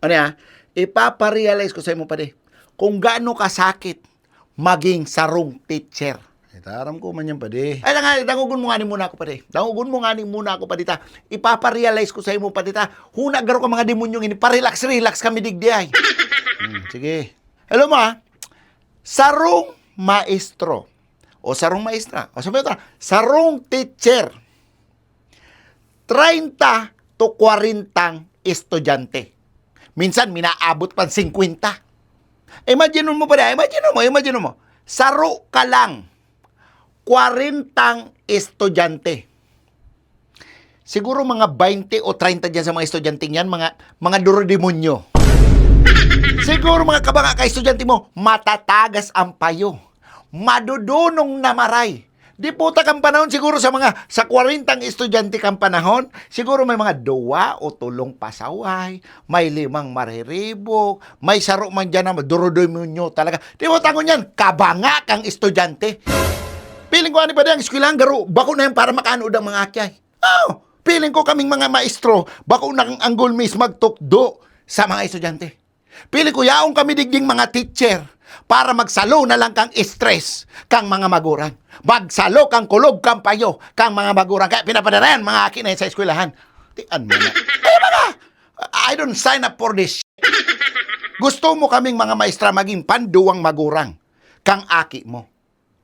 Ano ya? Ipaparealize ko sa imo pa di, kung gaano kasakit maging sarong teacher. Itaram ko man yan pa di. Ay, dangugon mo nga ni muna ako pa di. Dangugon mo nga ni muna ako pa dita. Ipaparealize ko sa imo pa dita. Huna garo ka mga demonyong ini. Parelax-relax kami digdi ay. Sige. Hello mo ha? Sarong maestro. O sarong maestra. O sabi ito, sarong teacher. 30 to 40 estudyante. Minsan, minaabot pa 50. Imagine mo pa rin. Imagine mo. Saro ka lang. 40 estudyante. Siguro mga 20 o 30 dyan sa mga estudyante yan, mga duro-demonyo. Siguro mga kabanga ka estudyante mo, matatagas ang payo. Madudunong na maray. Di puta kang panahon siguro sa 40 estudyante kang panahon, siguro may mga 2 o 3 pasaway, may 5 mariribok, may saro man dyan na duro-demonyo talaga. Di mo tangon yan, kabanga kang estudyante. Piling ko ani ba ang eskwelahan garo, bako na yan para makaanood ang mga akyay. Oh, piling ko kaming mga maestro, bako na ang anggol miss magtukdo sa mga estudyante. Piling ko yaong kami digding mga teacher para magsalo na lang kang stress kang mga magurang. Magsalo kang kulog kang payo kang mga magurang. Kaya pinapadarayan mga akin na sa eskwelahan. Tian mo na. Ay mga, I don't sign up for this shit. Gusto mo kaming mga maestra maging panduwang magurang kang aki mo.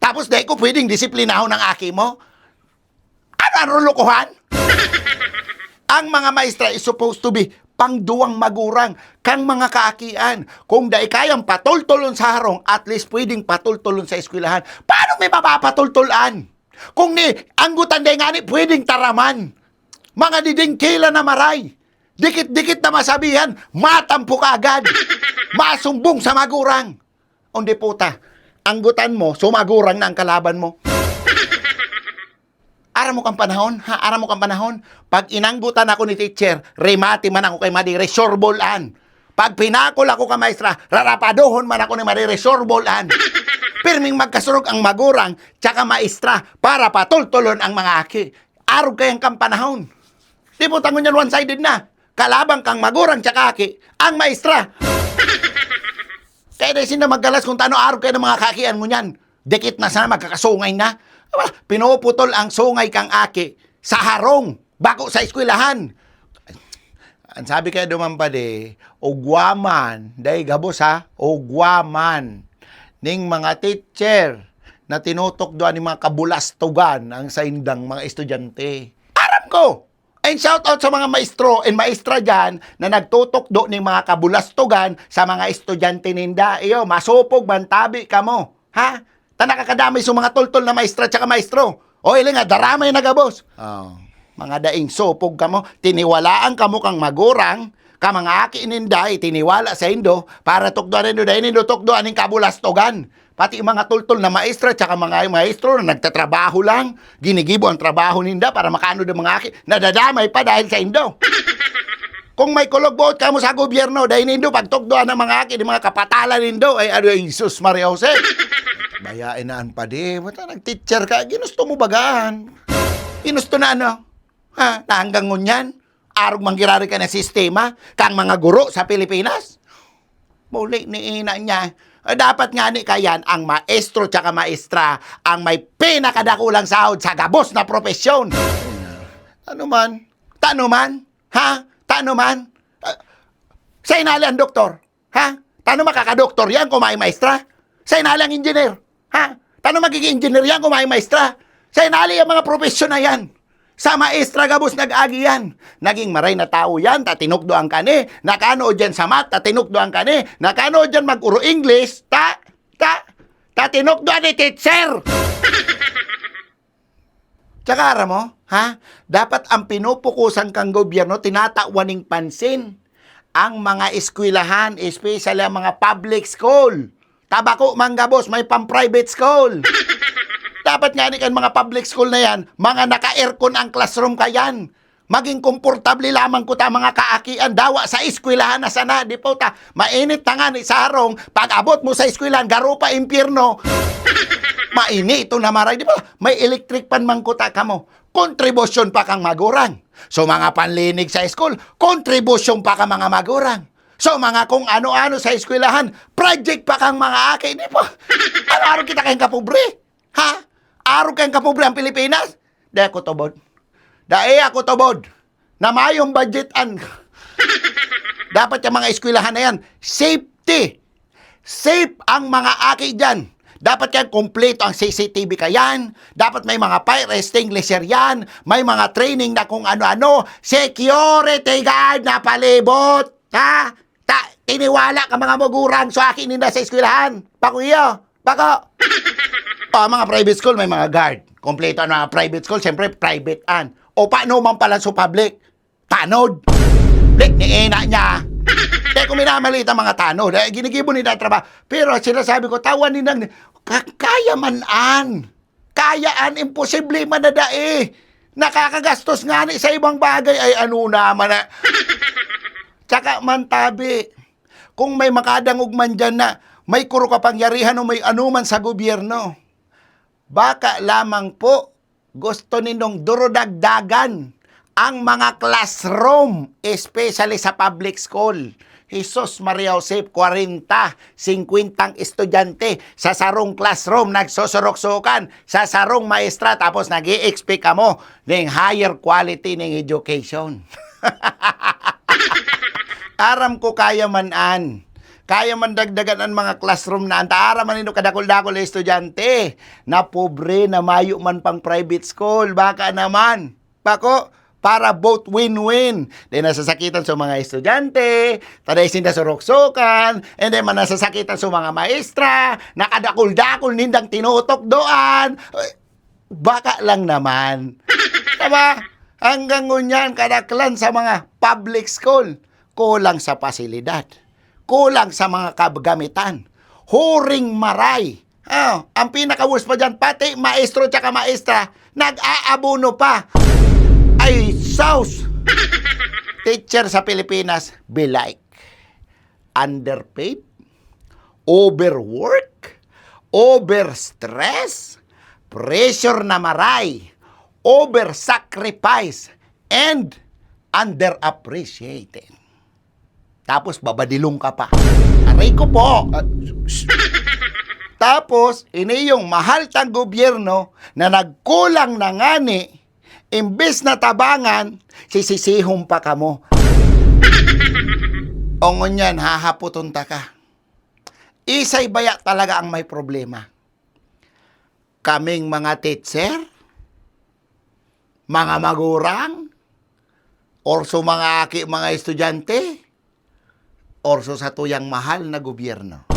Tapos dahil ko pwedeng disiplinahon ng aki mo? Ano lukuhan? Ang mga maestra is supposed to be pangduwang magurang kang mga kaakian. Kung dahil kayang patultulon sa harong, at least pwedeng patultulon sa eskwelahan. Paano may mapapatultulan? Kung ni anggutan dahil nga ni pwedeng taraman. Mga didingkila na maray. Dikit-dikit na masabihan, matampo ka agad. Masumbong sa magurang. Undi puta, anggutan mo, sumagurang na ang kalaban mo. Ara mo kang panahon, ha? Ara mo kang panahon. Pag inanggutan ako ni teacher, remati man ako kay Madire, sorbolan. Pag pinakol ako ka maestra, rarapadohon man ako ni Madire, sorbolan. Pirming magkasurog ang magurang, tsaka maestra, para patultulon ang mga aki. Arog kayang kang panahon. Di po tangon yan one-sided na. Kalabang kang magurang, tsaka aki, ang maestra. Kaya desin na maggalas kung tano arog kayo ng mga kakian mo yan. Dikit na sana, magkakasungay na. Pinuputol ang sungay kang aki sa harong, bako sa eskwelahan. Ang sabi kaya dumampade, ugwaman, dahi gabos ha, ugwaman, ning mga teacher na tinutok doon ng mga kabulastugan ang saindang mga estudyante. Aram ko! And shout out sa mga maestro and maestra dyan na nagtutok doon ng mga kabulastugan sa mga estudyante ninda. Iyo, masupog, bantabi ka mo. Ha? Nakakadamay sa mga toltol na maestra tsaka maestro. O iling nga, daramay na gabos. Oh, mga daing sopog ka mo, tiniwalaan ka mo kang magurang, ka mga aki ininday, tiniwala sa indo, para tukdoan indo, dahil indo tukdoan ng kabulastogan. Pati mga toltol na maestra tsaka mga maestro na nagtatrabaho lang, ginigibo ang trabaho ninda para makaano ng mga aki, nadadamay pa dahil sa indo. Kung may kulog-buot ka mo sa gobyerno, dahil nindo, pagtukdoan ng mga aki, ng mga kapatalan nindo, ay ano, Jesus Maria Jose. Bayain naan pa di. Bata nag-teacher ka. Ginusto mo bagaan. Ginusto na ano? Ha? Na hanggang ngunyan? Arog manggirari ka na sistema? Kang mga guro sa Pilipinas? Muli ni ina niya. Dapat nga ni kayan ang maestro tsaka maestra ang may pinakadakulang sahod sa gabos na profesyon. Ano man? Tano man? Ha? Tano man? Sa inali ang doktor? Ha? Tano makakadoktor yan kung may maestra? Sa inali ang engineer? Ha? Tano magiging engineer yan kung may maestra? Sa inali ang mga profesyon na yan. Sa maestra gabos nag-agi yan. Naging maray na tao yan, tatinukdo ang kani. Nakanood dyan sa mat, tatinukdo ang kani. Nakanood dyan mag-uro English, tatinukdo ni teacher. Tsaka ara mo, ha? Dapat ang pinupukusan kang gobyerno, tinatawaning pansin ang mga eskwelahan, especially ang mga public school. Tabako, manggabos, may pang-private school. Dapat nga ni kan mga public school na yan, mga naka-aircon ang classroom kayan. Maging komportable lamang ko ta mga kaakian, dawa sa eskwelahan na sana. Di po ta, mainit na nga ni sa harong, pag abot mo sa eskwelahan, garo pa impyerno. Mainit ito na maray, di ba? May electric pan mangkuta ka mo. Kontribusyon pa kang magurang. So mga panlinig sa school, kontribusyon pa ka mga magurang. So, mga kung ano-ano sa eskwelahan, project pa kang mga aki. Di pa. Araw kita kayong kapobre. Ha? Araw kayong kapobre ang Pilipinas? Di ako tubod. Ako tubod. Na mayong budgetan. Dapat yung mga eskwelahan na yan, safety. Safe ang mga aki dyan. Dapat yan, kompleto ang CCTV ka yan. Dapat may mga fire extinguisher yan. May mga training na kung ano-ano. Security guard na palibot. Ha? Tiniwala ka mga magurang sa akin nila sa eskwelahan. Bako iyo. Bako. Mga private school, may mga guard. Kompleto ang mga private school. Siyempre, private an. O paano man pala sa public? Tanod. Blik ni ina niya. Kaya kung minamalit ang mga tanod, ginigibo nila trabaho. Pero sinasabi ko, tawan nilang, kaya man-an. Kayaan, imposible man na dae. Nakakagastos nga ni sa ibang bagay, ay ano naman na. Tsaka man tabi, kung may makadangog man dyan na may kuro kapangyarihan o may anuman sa gobyerno, baka lamang po gusto ninyong durodagdagan ang mga classroom, especially sa public school. Jesus Maria Josep, 40, 50 estudyante sa sarong classroom, nagsosorok-sokan sa sarong maestra, tapos nag-i-expect ka mo ng higher quality ng education. Aram ko kaya man-an. Kaya man dagdagan ang mga classroom na antaara man ino kadakol-dakol na estudyante na pobre na mayo man pang private school. Baka naman. Bako, para both win-win. Then nasasakitan sa mga estudyante, taday sinda surok-sokan, and then nasasakitan sa mga maestra, nakadakol-dakol nindang tinutok doan. Baka lang naman. Diba? Hanggang ngunyan kadaklan sa mga public school. Kulang sa pasilidad. Kulang sa mga kabagamitan. Huring maray. Ang pinaka-worst pa dyan, pati maestro tsaka maestra, nag-aabuno pa. Ay, sauce! Teacher sa Pilipinas, be like underpaid, overwork, overstress, pressure na maray, oversacrifice, and underappreciated. Tapos babadilong ka pa. Aray ko po. Tapos, ini yung mahal tang gobyerno na nagkulang na ngani, imbes na tabangan, sisisihong pa ka mo. Ongon yan, hahaputon ta ka. Isay baya talaga ang may problema. Kaming mga teacher, mga magurang, or so mga aki, mga estudyante, or so sa tuyang mahal na gobyerno.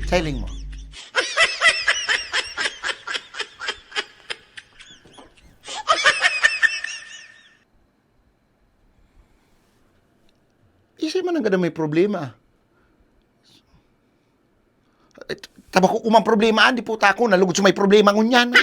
Sailing mo. Isip man ang ganda may problema. Tabako kumang problema, di po tako, nalugod sa may problema ngunyan.